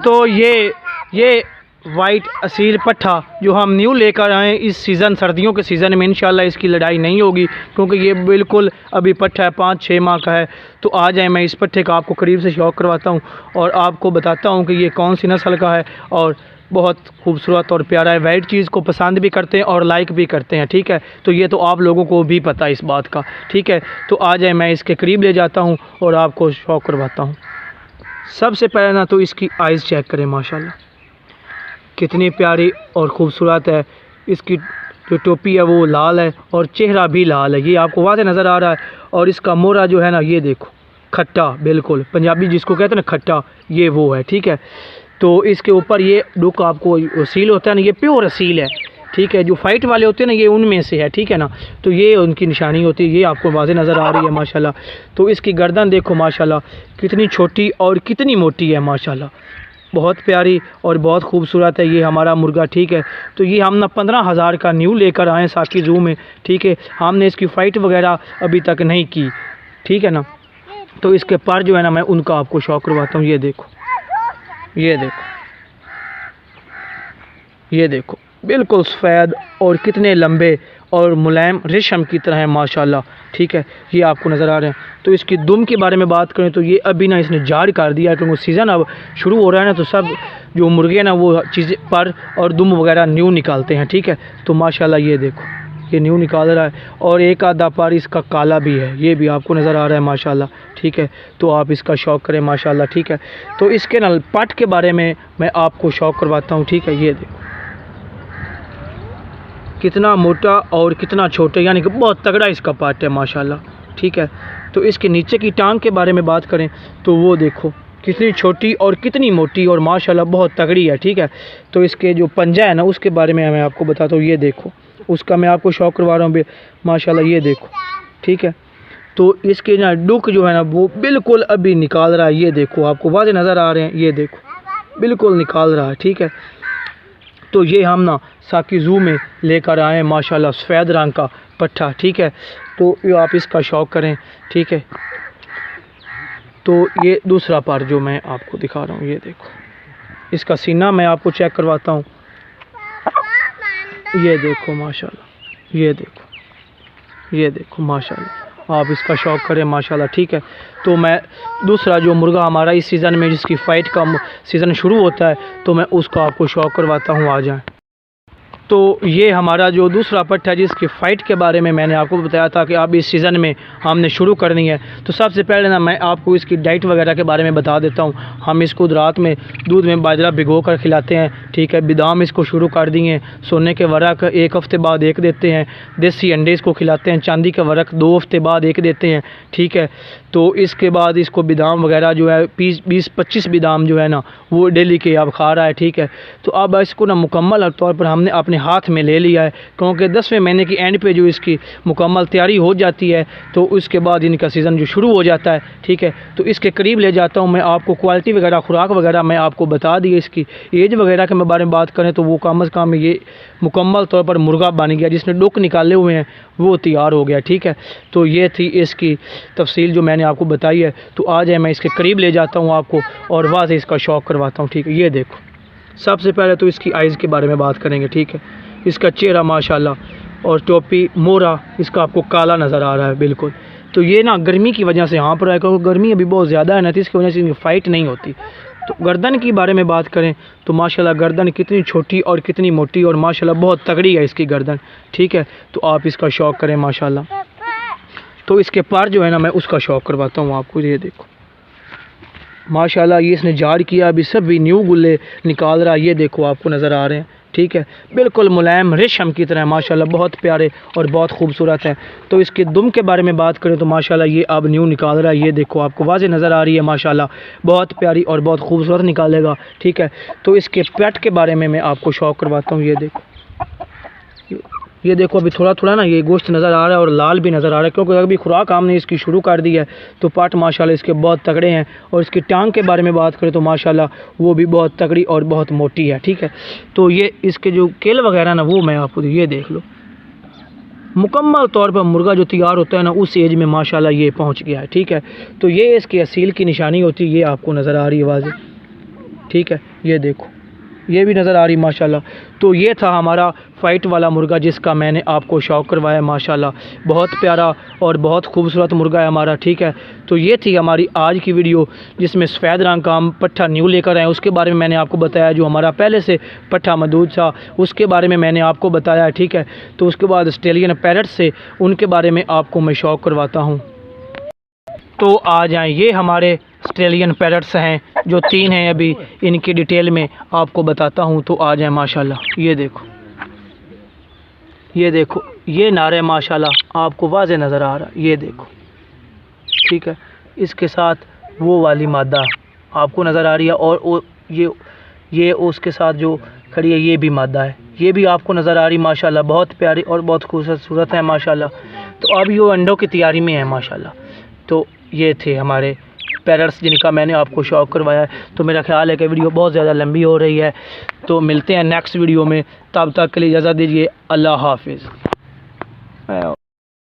तो ये वाइट असील पट्ठा जो हम न्यू लेकर आए इस सीज़न, सर्दियों के सीज़न में इंशाल्लाह इसकी लड़ाई नहीं होगी, क्योंकि ये बिल्कुल अभी पट्ठा है, 5-6 माह का है। तो आ जाए, मैं इस पट्ठे का आपको करीब से शौक करवाता हूँ और आपको बताता हूँ कि ये कौन सी नस्ल का है और बहुत खूबसूरत और प्यारा है। वाइट चीज़ को पसंद भी करते हैं और लाइक भी करते हैं, ठीक है। तो ये तो आप लोगों को भी पता है इस बात का, ठीक है। तो आ जाए, मैं इसके करीब ले जाता हूँ और आपको शौक करवाता हूँ। सबसे पहले ना तो इसकी आइज़ चेक करें, माशाल्लाह कितनी प्यारी और ख़ूबसूरत है। इसकी जो टोपी है वो लाल है और चेहरा भी लाल है, ये आपको वाज़ेह नज़र आ रहा है। और इसका मोहरा जो है ना, ये देखो, खट्टा, बिल्कुल पंजाबी जिसको कहते हैं ना खट्टा, ये वो है, ठीक है। तो इसके ऊपर ये डुक आपको असील होता है ना, ये प्योर असील है, ठीक है। जो फाइट वाले होते हैं ना, ये उनमें से है, ठीक है ना। तो ये उनकी निशानी होती है, ये आपको वाज़ेह नज़र आ रही है माशाल्लाह। तो इसकी गर्दन देखो माशाल्लाह कितनी छोटी और कितनी मोटी है माशाल्लाह, बहुत प्यारी और बहुत खूबसूरत है ये हमारा मुर्गा, ठीक है। तो ये हम ना 15,000 का न्यू लेकर आए साकी ज़ू में, ठीक है। हमने इसकी फ़ाइट वगैरह अभी तक नहीं की, ठीक है ना। तो इसके पर जो है ना, मैं उनका आपको शौक करवाता हूँ। ये देखो, ये देखो, ये देखो, बिल्कुल सफ़ेद और कितने लंबे और मुलायम रेशम की तरह है माशाल्लाह, ठीक है। ये आपको नज़र आ रहे हैं। तो इसकी दुम के बारे में बात करें तो ये अभी ना इसने जाड़ कर दिया, क्योंकि सीज़न अब शुरू हो रहा है ना, तो सब जो मुर्गे हैं ना वो चीज़ें पर और दुम वगैरह न्यू निकालते हैं, ठीक है। तो माशाल्लाह ये देखो, ये न्यू निकाल रहा है और एक आधा पर इसका काला भी है, ये भी आपको नज़र आ रहा है माशाल्लाह, ठीक है। तो आप इसका शौक़ करें माशाल्लाह, ठीक है। तो इसके ना पट के बारे में मैं आपको शौक़ करवाता हूँ, ठीक है। ये देखो कितना मोटा और कितना छोटा, यानी कि बहुत तगड़ा इसका पार्ट है माशाल्लाह, ठीक है। तो इसके नीचे की टांग के बारे में बात करें तो वो देखो कितनी छोटी और कितनी मोटी और माशाल्लाह बहुत तगड़ी है, ठीक है। तो इसके जो पंजा है ना, उसके बारे में मैं आपको बताता हूँ। ये देखो, उसका मैं आपको शौक करवा रहा हूँ माशाल्लाह, ये देखो, ठीक है। तो इसके ना डुक जो है ना वो बिल्कुल अभी निकाल रहा है, ये देखो, आपको वाज़ेह नज़र आ रहे हैं, ये देखो बिल्कुल निकाल रहा है, ठीक है। तो ये हम ना साकी ज़ू में लेकर आए हैं माशाल्लाह, सफ़ेद रंग का पट्ठा, ठीक है। तो ये आप इसका शौक़ करें, ठीक है। तो ये दूसरा पर जो मैं आपको दिखा रहा हूँ, ये देखो, इसका सीना मैं आपको चेक करवाता हूँ। ये देखो माशाल्लाह, ये देखो, ये देखो माशाल्लाह, आप इसका शौक़ करें माशाल्लाह, ठीक है। तो मैं दूसरा जो मुर्गा हमारा इस सीज़न में जिसकी फ़ाइट का सीज़न शुरू होता है, तो मैं उसका आपको शौक़ करवाता हूँ, आ जाएं। तो ये हमारा जो दूसरा पट्टा है जिसकी फ़ाइट के बारे में मैंने आपको बताया था कि अब इस सीज़न में हमने शुरू करनी है। तो सबसे पहले ना मैं आपको इसकी डाइट वगैरह के बारे में बता देता हूँ। हम इसको रात में दूध में बाजरा भिगो कर खिलाते हैं, ठीक है। बादाम इसको शुरू कर दिए, सोने के वरक 1 हफ़्ते बाद एक देते हैं, देसी अंडे इसको खिलाते हैं, चांदी के वरक 2 हफ़्ते बाद एक देते हैं, ठीक है। तो इसके बाद इसको बादाम वगैरह जो है 20-25 बादाम जो है ना वो डेली के अब खा रहा है, ठीक है। तो अब इसको ना मुकम्मल तौर पर हमने अपने हाथ में ले लिया है, क्योंकि 10वें महीने की एंड पे जो इसकी मुकम्मल तैयारी हो जाती है तो उसके बाद इनका सीज़न जो शुरू हो जाता है, ठीक है। तो इसके करीब ले जाता हूँ मैं आपको, क्वालिटी वगैरह खुराक वगैरह मैं आपको बता दी। इसकी एज वगैरह के बारे में बात करें तो वो कम अज़ कम ये मुकम्मल तौर पर मुर्गा बन गया, जिसने डुक निकाले हुए हैं वो तैयार हो गया, ठीक है। तो ये थी इसकी तफसील जो मैंने आपको बताई है। तो आ जाए, मैं इसके करीब ले जाता हूँ आपको और वाज़ेह इसका शौक़ करवाता हूँ, ठीक है। ये देखो, सबसे पहले तो इसकी आइज़ के बारे में बात करेंगे, ठीक है। इसका चेहरा माशाल्लाह और टोपी मोहरा इसका आपको काला नज़र आ रहा है बिल्कुल। तो ये ना गर्मी की वजह से यहाँ पर है, क्योंकि गर्मी अभी बहुत ज़्यादा है ना, तो इसकी वजह से इनकी फ़ाइट नहीं होती। तो गर्दन की बारे में बात करें तो माशाल्लाह गर्दन कितनी छोटी और कितनी मोटी और माशाल्लाह बहुत तगड़ी है इसकी गर्दन, ठीक है। तो आप इसका शौक़ करें माशाल्लाह। तो इसके पर जो है ना मैं उसका शौक़ करवाता हूँ आपको। ये देखो माशाल्लाह, ये इसने जाड़ किया, अभी सब भी न्यू गुल्ले निकाल रहा है, ये देखो आपको नज़र आ रहे हैं, ठीक है। बिल्कुल मुलायम रेशम की तरह माशाल्लाह, बहुत प्यारे और बहुत खूबसूरत हैं। तो इसके दुम के बारे में बात करें तो माशाल्लाह ये अब न्यू निकाल रहा है, ये देखो आपको वाज़ेह नज़र आ रही है माशाल्लाह, बहुत प्यारी और बहुत खूबसूरत निकालेगा, ठीक है। तो इसके पेट के बारे में मैं आपको शौक़ करवाता हूँ। ये देखो अभी थोड़ा थोड़ा ना ये गोश्त नज़र आ रहा है और लाल भी नज़र आ रहा है, क्योंकि अभी खुराक हमने इसकी शुरू कर दी है। तो पाट माशाल्लाह इसके बहुत तगड़े हैं। और इसकी टांग के बारे में बात करें तो माशाल्लाह वो भी बहुत तगड़ी और बहुत मोटी है, ठीक है। तो ये इसके जो केल वगैरह ना वो मैं आपको, ये देख लो, मुकम्मल तौर पर मुर्गा जो तैयार होता है ना उस एज में माशाल्लाह ये पहुँच गया है, ठीक है। तो ये इसकी असील की निशानी होती है, ये आपको नज़र आ रही है वाज़ेह, ठीक है, ये देखो ये भी नज़र आ रही माशाल्लाह। तो ये था हमारा फ़ाइट वाला मुर्गा जिसका मैंने आपको शौक़ करवाया माशाल्लाह। बहुत प्यारा और बहुत खूबसूरत मुर्गा है हमारा, ठीक है। तो ये थी हमारी आज की वीडियो जिसमें सफ़ेद रंग का हम पट्ठा न्यू लेकर आए, उसके बारे में मैंने आपको बताया। जो हमारा पहले से पट्ठा मौजूद था उसके बारे में मैंने आपको बताया, ठीक है। तो उसके बाद ऑस्ट्रेलियन पैरट से उनके बारे में आपको मैं शौक़ करवाता हूँ। तो आ जाएं, ये हमारे ऑस्ट्रेलियन पैरट्स हैं जो 3 हैं, अभी इनकी डिटेल में आपको बताता हूँ। तो आ जाएं माशाल्लाह, ये देखो ये नारे माशाल्लाह आपको वाज़े नज़र आ रहा है, ये देखो, ठीक है। इसके साथ वो वाली मादा आपको नज़र आ रही है और ये उसके साथ जो खड़ी है ये भी मादा है, ये भी आपको नज़र आ रही माशाल्लाह। बहुत प्यारी और बहुत खूबसूरत है माशाल्लाह। तो अब ये अंडों की तैयारी में है माशाल्लाह। तो ये थे हमारे पैरट्स जिनका मैंने आपको शौक़ करवाया है। तो मेरा ख्याल है कि वीडियो बहुत ज़्यादा लंबी हो रही है, तो मिलते हैं नेक्स्ट वीडियो में। तब तक के लिए इजाज़त दीजिए, अल्लाह हाफिज़।